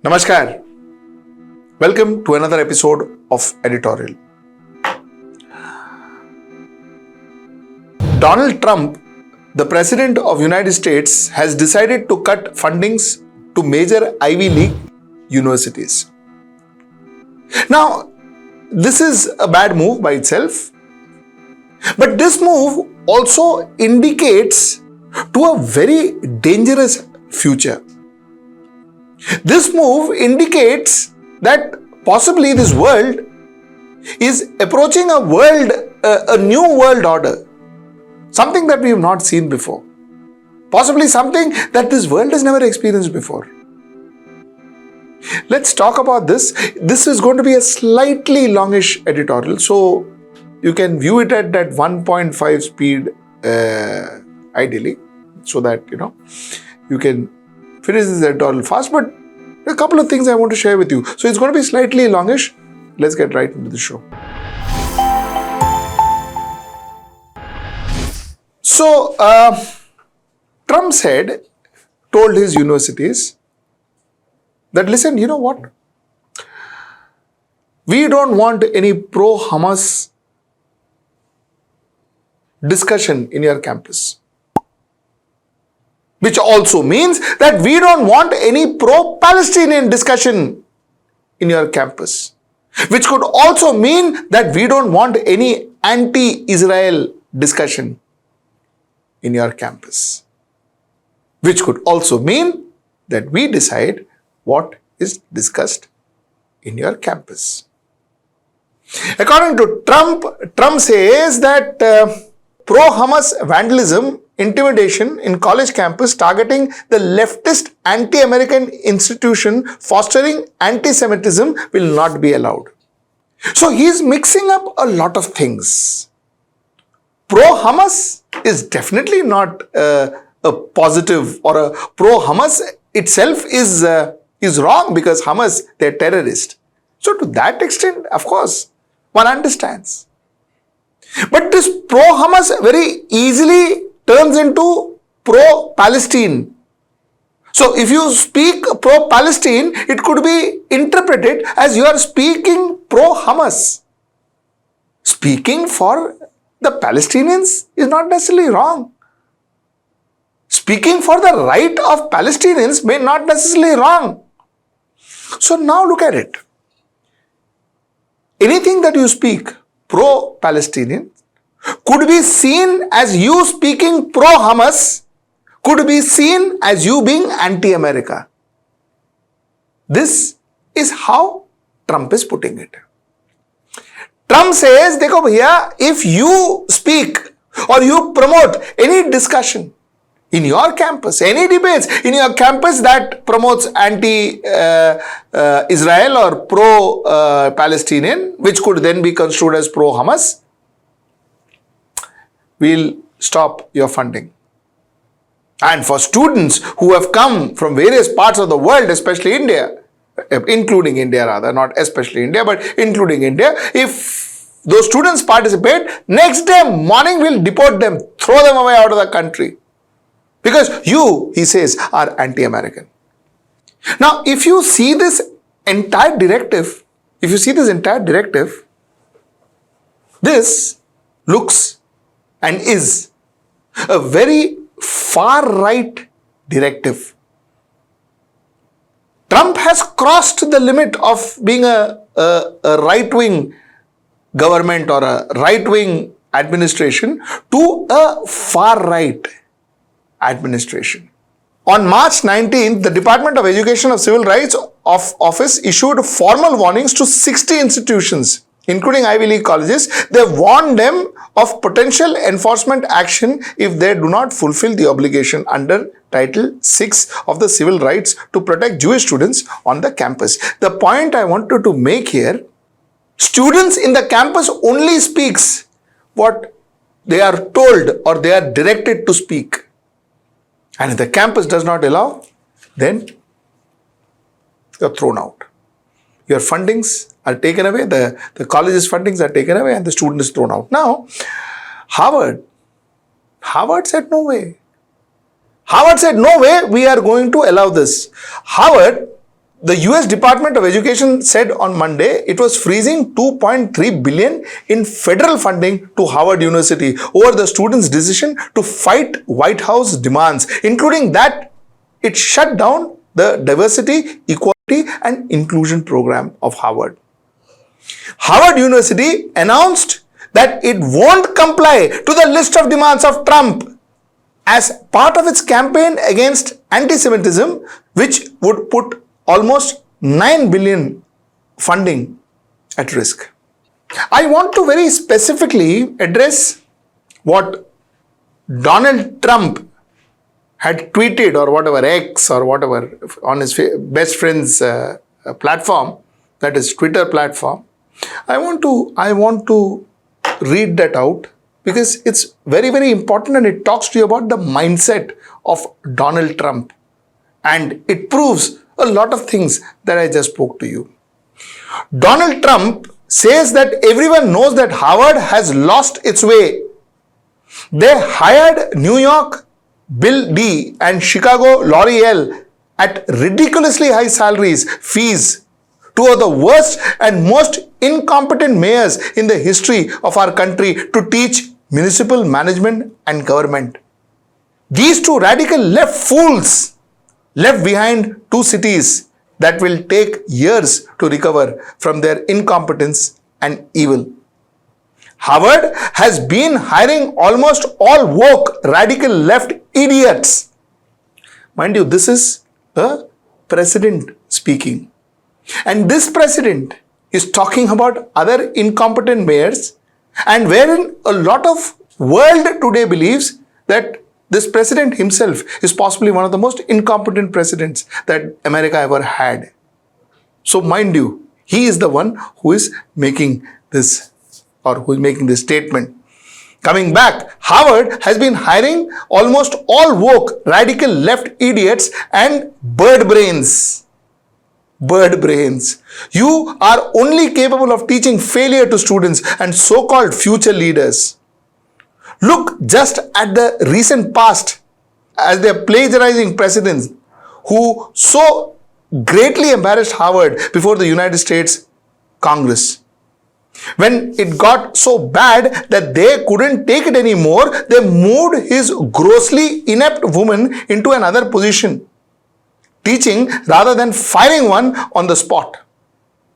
Namaskar. Welcome to another episode of Editorial. Donald Trump, the President of the United States, has decided to cut fundings to major Ivy League universities. Now, this is a bad move by itself, but this move also indicates to a very dangerous future. This move indicates that possibly this world is approaching a new world order, something that we have not seen before, possibly something that this world has never experienced before. Let's talk about this. This is going to be a slightly longish editorial, so you can view it at that 1.5 speed ideally, so that you can finish this editorial fast, but a couple of things I want to share with you. So it's going to be slightly longish. Let's get right into the show. So, Trump told his universities that, listen, you know what? We don't want any pro-Hamas discussion in your campus. Which also means that we don't want any pro-Palestinian discussion in your campus. Which could also mean that we don't want any anti-Israel discussion in your campus. Which could also mean that we decide what is discussed in your campus. According to Trump says that pro-Hamas vandalism, intimidation in college campus targeting the leftist anti-American institution fostering anti-Semitism will not be allowed. So he's mixing up a lot of things. Pro-Hamas is definitely not a positive, or a pro-Hamas itself is wrong because Hamas, they're terrorists. So to that extent, of course, one understands. But this pro-Hamas very easily turns into pro-Palestine. So if you speak pro-Palestine, it could be interpreted as you are speaking pro-Hamas. Speaking for the Palestinians is not necessarily wrong. Speaking for the right of Palestinians may not necessarily wrong. So now look at it. Anything that you speak pro-Palestinian could be seen as you speaking pro-Hamas, could be seen as you being anti-America. This is how Trump is putting it. Trump says, dekho bhaiya, if you speak or you promote any discussion in your campus, any debates in your campus that promotes anti-Israel or pro-Palestinian, which could then be construed as pro-Hamas, we'll stop your funding. And for students who have come from various parts of the world, especially India, including India rather, not especially India, but including India, if those students participate, next day morning we'll deport them, throw them away out of the country. Because you, he says, are anti-American. Now, if you see this entire directive, this looks and is a very far-right directive. Trump has crossed the limit of being a right-wing government or a right-wing administration to a far-right administration. On March 19th, the Department of Education of Civil Rights Office issued formal warnings to 60 institutions, including Ivy League colleges. They warned them of potential enforcement action if they do not fulfill the obligation under Title 6 of the Civil Rights to protect Jewish students on the campus. The point I wanted to make here, students in the campus only speaks what they are told or they are directed to speak. And if the campus does not allow, then you are thrown out. Your fundings are taken away, the college's fundings are taken away and the student is thrown out. Now, Harvard said no way. Harvard said no way we are going to allow this. Harvard, The US Department of Education said on Monday it was freezing $2.3 billion in federal funding to Harvard University over the students' decision to fight White House demands, including that it shut down the diversity, equality, and inclusion program of Harvard. Harvard University announced that it won't comply to the list of demands of Trump as part of its campaign against anti-Semitism, which would put almost 9 billion funding at risk. I want to very specifically address what Donald Trump had tweeted or whatever, X or whatever, on his best friend's platform, that is Twitter platform. I want to read that out because it's very, very important, and it talks to you about the mindset of Donald Trump, and it proves a lot of things that I just spoke to you. Donald Trump says that everyone knows that Harvard has lost its way. They hired New York Bill D and Chicago L'Oreal at ridiculously high salaries, fees, two of the worst and most incompetent mayors in the history of our country to teach municipal management and government. These two radical left fools left behind two cities that will take years to recover from their incompetence and evil. Harvard has been hiring almost all woke, radical left idiots. Mind you, this is a president speaking. And this president is talking about other incompetent mayors, and wherein a lot of world today believes that this president himself is possibly one of the most incompetent presidents that America ever had. So mind you, he is the one who is making this statement. Coming back, Harvard has been hiring almost all woke, radical left idiots and bird brains. Bird brains. You are only capable of teaching failure to students and so-called future leaders. Look just at the recent past as they are plagiarizing presidents who so greatly embarrassed Harvard before the United States Congress. When it got so bad that they couldn't take it anymore, they moved his grossly inept woman into another position, teaching rather than firing one on the spot.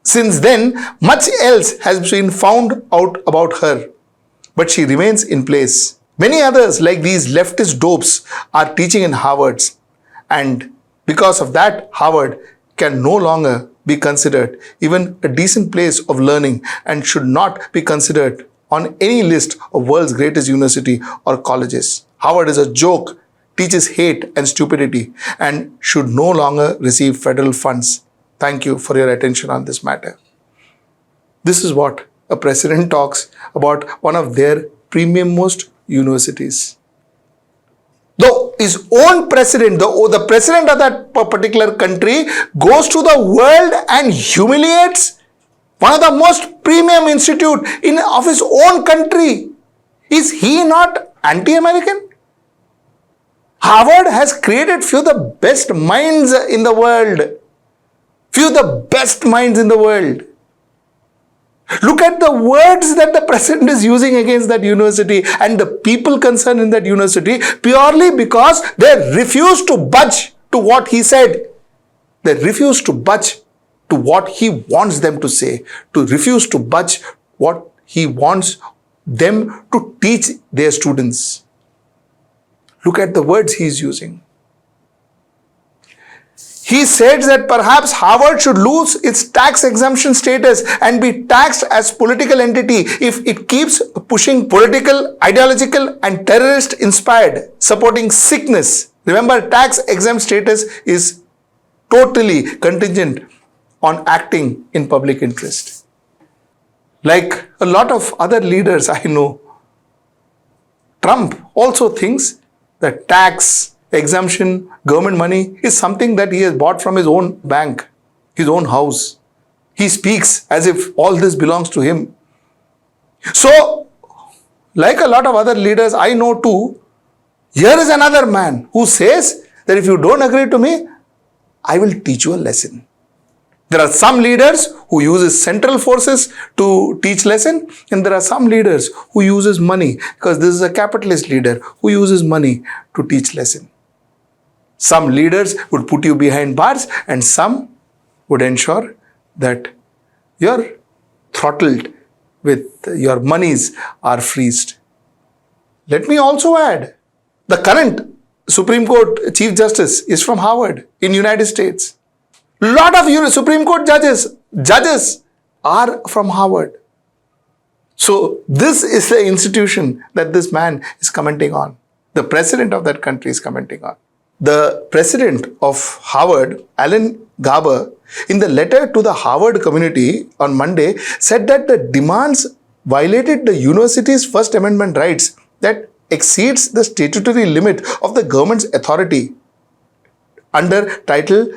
Since then, much else has been found out about her, but she remains in place. Many others like these leftist dopes are teaching in Harvards, and because of that, Harvard can no longer be considered even a decent place of learning and should not be considered on any list of world's greatest university or colleges. Harvard is a joke, teaches hate and stupidity, and should no longer receive federal funds. Thank you for your attention on this matter. This is what a president talks about one of their premium most universities. Though his own president, the president of that particular country, goes to the world and humiliates one of the most premium institute of his own country. Is he not anti-American? Harvard has created few of the best minds in the world. Few of the best minds in the world. Look at the words that the president is using against that university and the people concerned in that university purely because they refuse to budge to what he said. They refuse to budge to what he wants them to say, to refuse to budge what he wants them to teach their students. Look at the words he is using. He said that perhaps Harvard should lose its tax exemption status and be taxed as political entity if it keeps pushing political, ideological and terrorist inspired, supporting sickness. Remember, tax exempt status is totally contingent on acting in public interest. Like a lot of other leaders I know, Trump also thinks that tax exemption, government money is something that he has bought from his own bank, his own house. He speaks as if all this belongs to him. So, like a lot of other leaders I know too, here is another man who says that if you don't agree to me, I will teach you a lesson. There are some leaders who uses central forces to teach lesson, and there are some leaders who uses money, because this is a capitalist leader who uses money to teach lesson. Some leaders would put you behind bars, and some would ensure that you're throttled with your monies are freezed. Let me also add, the current Supreme Court Chief Justice is from Harvard in United States. Lot of Supreme Court judges are from Harvard. So this is the institution that this man is commenting on. The president of that country is commenting on. The president of Harvard, Alan Garber, in the letter to the Harvard community on Monday, said that the demands violated the university's First Amendment rights that exceeds the statutory limit of the government's authority under Title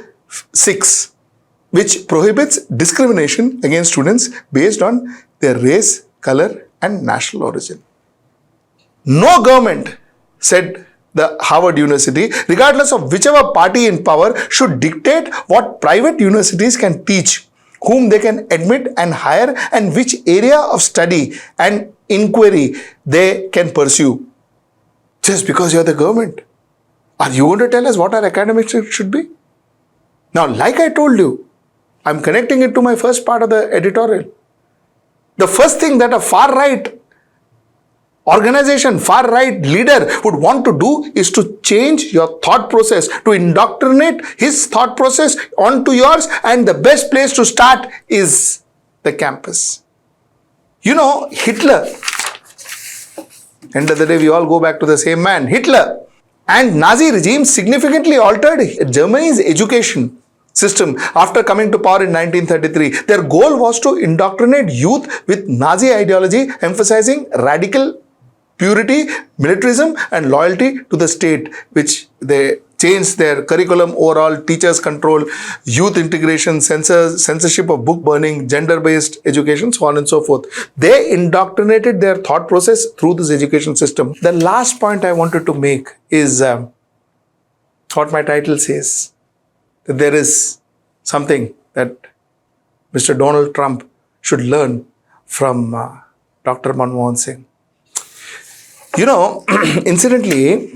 6, which prohibits discrimination against students based on their race, color, and national origin. No government, said the Harvard University, regardless of whichever party in power, should dictate what private universities can teach, whom they can admit and hire, and which area of study and inquiry they can pursue. Just because you're the government. Are you going to tell us what our academics should be? Now, like I told you, I'm connecting it to my first part of the editorial. The first thing that a far-right organization, far-right leader would want to do is to change your thought process, to indoctrinate his thought process onto yours, and the best place to start is the campus. You know, Hitler, end of the day we all go back to the same man, Hitler, and Nazi regime significantly altered Germany's education system after coming to power in 1933. Their goal was to indoctrinate youth with Nazi ideology, emphasizing radical purity, militarism, and loyalty to the state, which they changed their curriculum overall, teachers control, youth integration, censorship of book burning, gender-based education, so on and so forth. They indoctrinated their thought process through this education system. The last point I wanted to make is what my title says, that there is something that Mr. Donald Trump should learn from Dr. Manmohan Singh. You know, incidentally,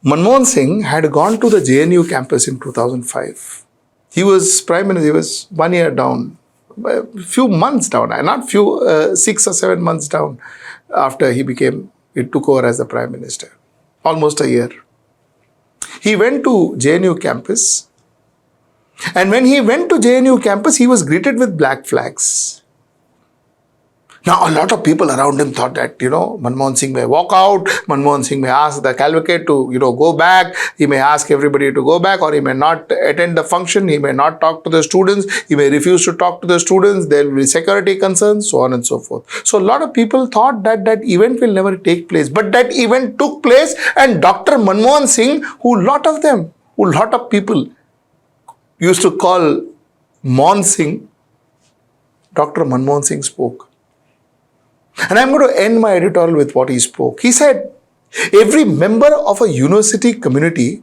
Manmohan Singh had gone to the JNU campus in 2005. He was Prime Minister, he was 1 year down, a few months down, not 6 or 7 months down after he took over as the Prime Minister. Almost a year. He went to JNU campus, and when he went to JNU campus, he was greeted with black flags. Now, a lot of people around him thought that, Manmohan Singh may walk out, Manmohan Singh may ask the cavalcade to, go back, he may ask everybody to go back, or he may not attend the function, he may not talk to the students, he may refuse to talk to the students, there will be security concerns, so on and so forth. So, a lot of people thought that that event will never take place, but that event took place, and Dr. Manmohan Singh, who a lot of people used to call Mon Singh, Dr. Manmohan Singh spoke. And I'm going to end my editorial with what he spoke. He said, every member of a university community,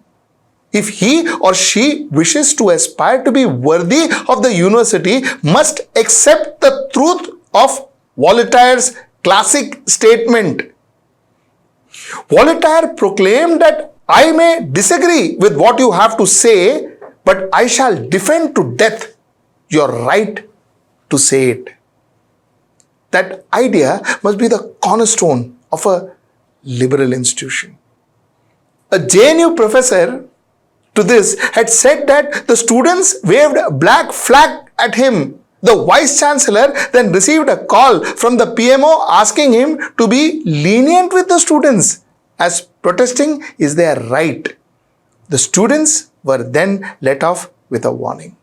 if he or she wishes to aspire to be worthy of the university, must accept the truth of Voltaire's classic statement. Voltaire proclaimed that I may disagree with what you have to say, but I shall defend to death your right to say it. That idea must be the cornerstone of a liberal institution. A JNU professor to this had said that the students waved a black flag at him. The vice chancellor then received a call from the PMO asking him to be lenient with the students, as protesting is their right. The students were then let off with a warning.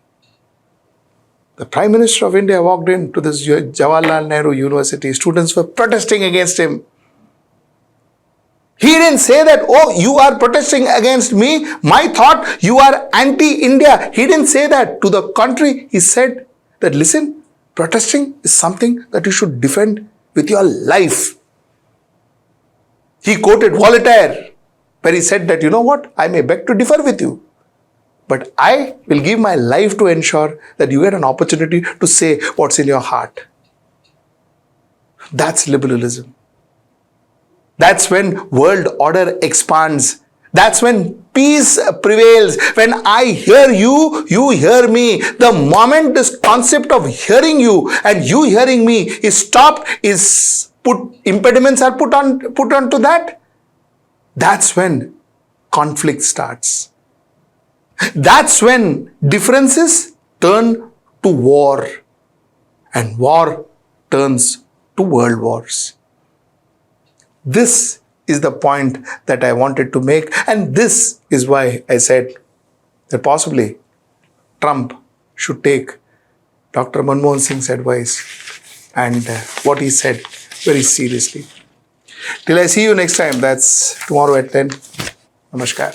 The Prime Minister of India walked into this Jawaharlal Nehru University. Students were protesting against him. He didn't say that, oh, you are protesting against me. My thought, you are anti-India. He didn't say that. To the contrary, he said that, listen, protesting is something that you should defend with your life. He quoted Voltaire, where he said that, you know what, I may beg to differ with you, But I will give my life to ensure that you get an opportunity to say what's in your heart. That's liberalism. That's when world order expands. That's when peace prevails. When I hear you, you hear me. The moment this concept of hearing you and you hearing me is stopped, impediments are put onto that, that's when conflict starts. That's when differences turn to war, and war turns to world wars. This is the point that I wanted to make, and this is why I said that possibly Trump should take Dr. Manmohan Singh's advice and what he said very seriously. Till I see you next time, that's tomorrow at 10. Namaskar.